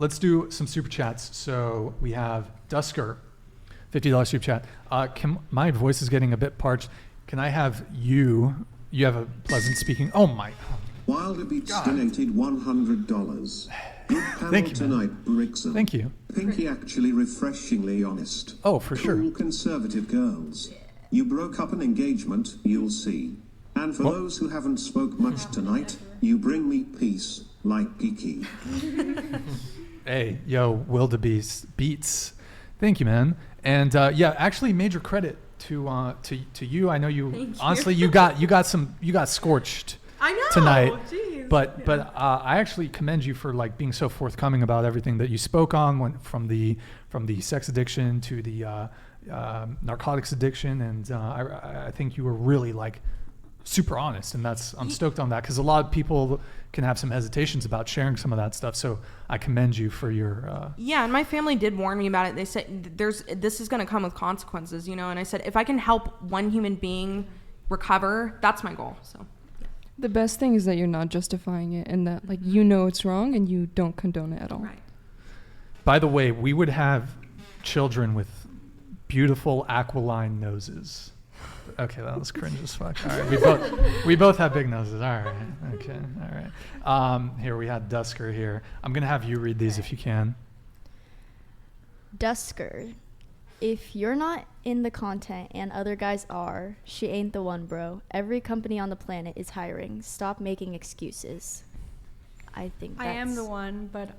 let's do some super chats. So we have Dusker, $50 super chat. My voice is getting a bit parched. Can I have you? You have a pleasant speaking. Oh my. Wilderbeats donated $100. Good panel Thank you, tonight, Brixton. Thank you. Pinky actually refreshingly honest. Oh, for sure. Cool conservative girls. You broke up an engagement, you'll see. And for those who haven't spoke much tonight, you bring me peace, like Geeky. Hey, yo, Wildebeest beats. Thank you, man. And yeah, actually, major credit to you. I know you. Honestly, you got scorched. I know tonight. Jeez. But I actually commend you for like being so forthcoming about everything that you spoke on, from the sex addiction to the narcotics addiction, and I think you were really like super honest, and I'm stoked on that, because a lot of people can have some hesitations about sharing some of that stuff. So I commend you for your yeah, and my family did warn me about it. They said this is going to come with consequences, you know, and I said if I can help one human being recover, that's my goal. So the best thing is that you're not justifying it, and that like you know it's wrong and you don't condone it at all. right. By the way, we would have children with beautiful aquiline noses. Okay, that was cringe as fuck. All right, we both have big noses. All right, okay, all right. Here we had Dusker here. I'm gonna have you read these if you can. Dusker, if you're not in the content and other guys are, she ain't the one, bro. Every company on the planet is hiring. Stop making excuses. I think I am the one, but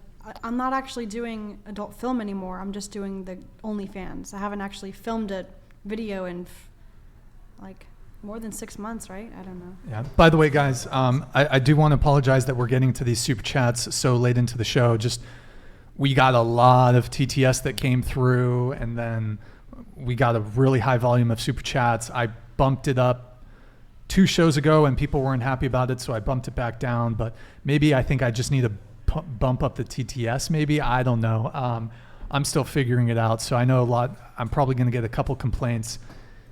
I'm not actually doing adult film anymore. I'm just doing the OnlyFans. I haven't actually filmed a video in like more than 6 months, right? I don't know. Yeah. By the way, guys, I do want to apologize that we're getting to these super chats so late into the show. Just we got a lot of TTS that came through, and then we got a really high volume of super chats. I bumped it up 2 shows ago, and people weren't happy about it, so I bumped it back down. But maybe I think I just need to bump up the TTS. Maybe, I don't know. I'm still figuring it out. So I know a lot. I'm probably going to get a couple complaints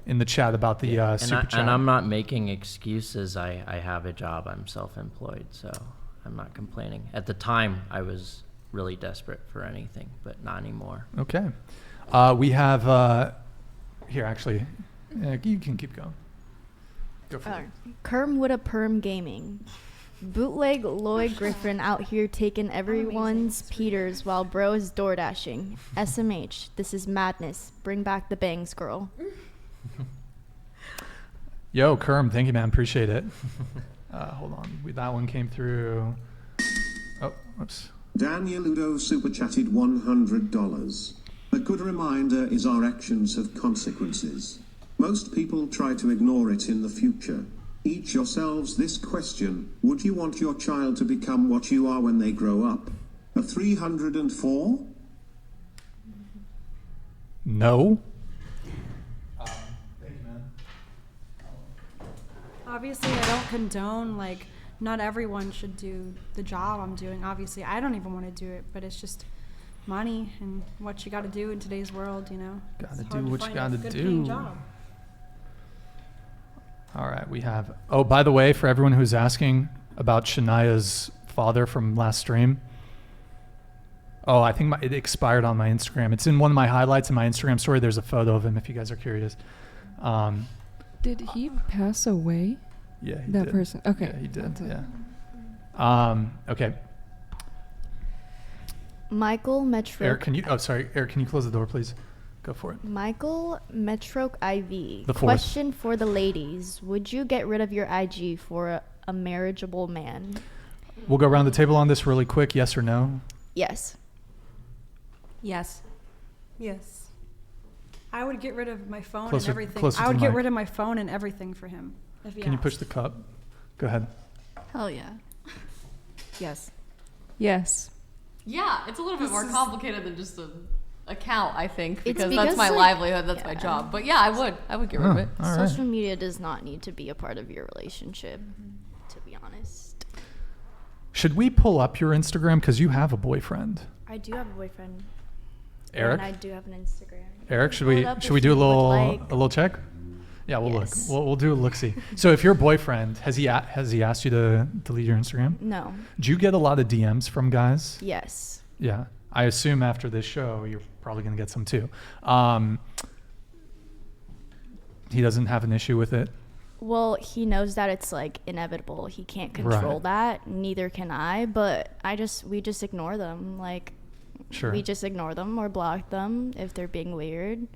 in the chat about the super chat. And I'm not making excuses. I have a job. I'm self-employed, so I'm not complaining. At the time, I was really desperate for anything, but not anymore. Okay. We have here, actually, you can keep going. Go for it. Kerm with a perm gaming. Bootleg Lloyd Griffin out here taking everyone's Peters while bro is door dashing. SMH, this is madness. Bring back the bangs, girl. Yo, Kerm, thank you, man. Appreciate it. Hold on. That one came through. Oh, whoops. Daniel Udo super chatted $100. A good reminder is our actions have consequences. Most people try to ignore it in the future. Each yourselves this question: would you want your child to become what you are when they grow up? A 304? No. Obviously, I don't condone, like, not everyone should do the job I'm doing. Obviously, I don't even want to do it, but it's just money and what you got to do in today's world, you know. Gotta do what you gotta do. All right, we have. Oh, by the way, for everyone who's asking about Shania's father from last stream. Oh, I think it expired on my Instagram. It's in one of my highlights in my Instagram story. There's a photo of him if you guys are curious. Did he pass away? Yeah, he that did. person. Okay. Yeah, he did. Yeah. Okay. Michael Metroke. Eric, can you? Oh, sorry, Eric. Can you close the door, please? Go for it. Michael Metroke IV. The fourth. Question for the ladies: would you get rid of your IG for a marriageable man? We'll go around the table on this really quick. Yes or no? Yes. Yes. Yes. I would get rid of my phone Closer- and everything. closer I to would the get mic. rid of my phone and everything for him. If he Can you asked. push the cup? Go ahead. Hell yeah. Yes. Yes. Yeah, it's a little bit more complicated than just an account, I think, It's because that's because, my like, livelihood, that's my yeah. job. But yeah, I would get rid of it. All right. Social media does not need to be a part of your relationship, to be honest. Should we pull up your Instagram because you have a boyfriend? I do have a boyfriend. Eric? And I do have an Instagram. Eric, should Pull we it up should if we do a you would little like. check? Yeah, we'll Yes. look. We'll do a look-see. So if your boyfriend has he asked you to delete your Instagram? No. Do you get a lot of DMs from guys? Yes. Yeah. I assume after this show, you're probably going to get some too. He doesn't have an issue with it. Well, he knows that it's like inevitable. He can't control Right. that. Neither can I. But we just ignore them. Like, Sure. we just ignore them or block them if they're being weird.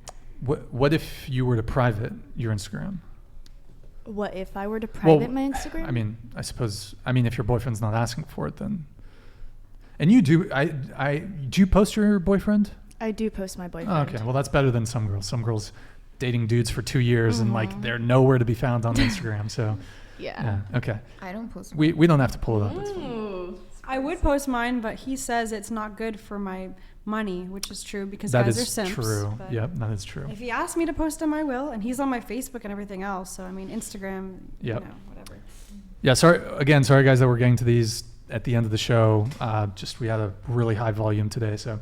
What if you were to private your Instagram? What if I were to private my Instagram? I mean, I suppose. I mean, if your boyfriend's not asking for it, then. And you do. Do you post your boyfriend? I do post my Oh, boyfriend. okay, well that's better than some girls. Some girls dating dudes for 2 years and like they're nowhere to be found on Instagram. So Yeah. okay. I don't post. We don't have to pull it up. It's fine. Ooh. I would post mine, but he says it's not good for my money, which is true because That guys are is simps. true. but Yep, that is true. If he asks me to post him, I will, and he's on my Facebook and everything else. So I mean, Instagram, Yep. you know, whatever. Yeah, sorry guys that we're getting to these at the end of the show. Just we had a really high volume today, so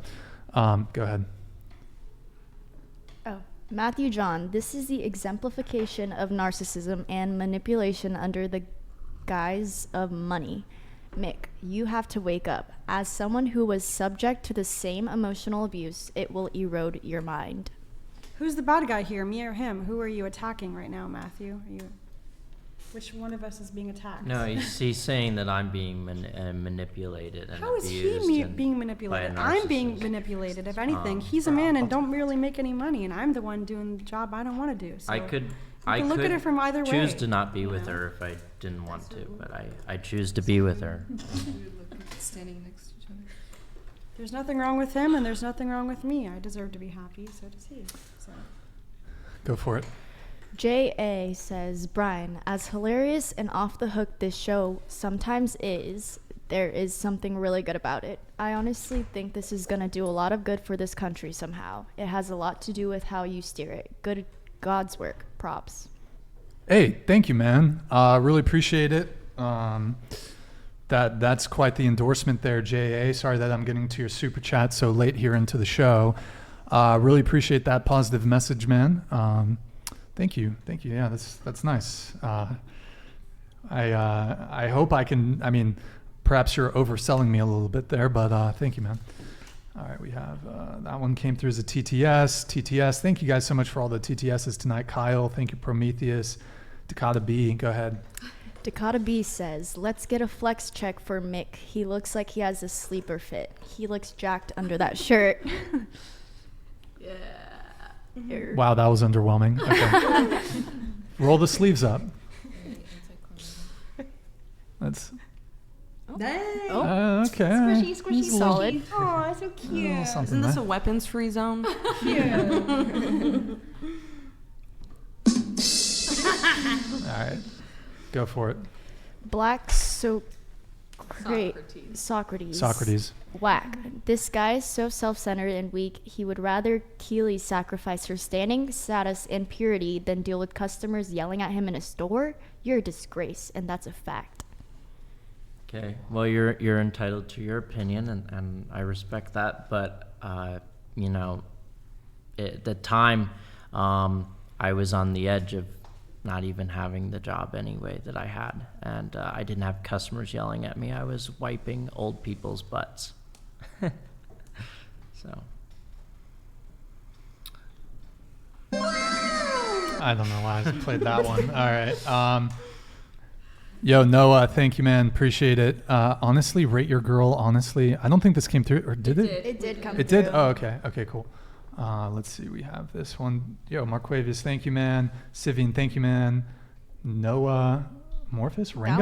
go ahead. Oh, Matthew John, this is the exemplification of narcissism and manipulation under the guise of money. Mick, you have to wake up. As someone who was subject to the same emotional abuse, it will erode your mind. Who's the bad guy here, me or him? Who are you attacking right now, Matthew? Which one of us is being attacked? No, he's saying that I'm being manipulated and How is abused. he and being by a manipulated? I'm being narcissist. manipulated. If anything, he's a man and don't really make any money, and I'm the one doing the job I don't want to do. So I could can look at it from either choose way, to not be you with know? her if I didn't want to, but I choose to be with her. Standing next to each other. There's nothing wrong with him, and there's nothing wrong with me. I deserve to be happy, so does he. So. Go for it. J.A. says, Brian, as hilarious and off the hook this show sometimes is, there is something really good about it. I honestly think this is going to do a lot of good for this country somehow. It has a lot to do with how you steer it. Good God's work. Props. Hey, thank you, man. Really appreciate it. That's quite the endorsement there, JA. Sorry that I'm getting to your super chat so late here into the show. Really appreciate that positive message, man. Thank you. Yeah, that's nice. I hope I can. I mean, perhaps you're overselling me a little bit there, but thank you, man. All right, we have that one came through as a TTS. Thank you guys so much for all the TTSs tonight. Kyle, thank you. Prometheus, Dakota B, go ahead. Dakota B says, let's get a flex check for Mick. He looks like he has a sleeper fit. He looks jacked under that shirt. Yeah. Wow, that was underwhelming. Okay. Roll the sleeves up. That's Dang. okay. Squishy, squishy, It's a Solid. squishy. Aw, so cute. little something Isn't this there. a weapons-free zone? All right, go for it. Black Socrates. Whack. This guy is so self-centered and weak, he would rather Keely sacrifice her standing, status, and purity than deal with customers yelling at him in a store. You're a disgrace, and that's a fact. Okay, well, you're entitled to your opinion, and I respect that, but, you know, at the time, I was on the edge of not even having the job anyway that I had, and I didn't have customers yelling at me. I was wiping old people's butts. So. I don't know why I played that one. All right. Yo, Noah, thank you, man. Appreciate it. Honestly, rate your girl. Honestly, I don't think this came through, or did it? It did come It did? Oh, okay. Okay, cool. Let's see. We have this one. Yo, Marquavius, thank you, man. Sivian, thank you, man. Noah, Morphus, Ringo?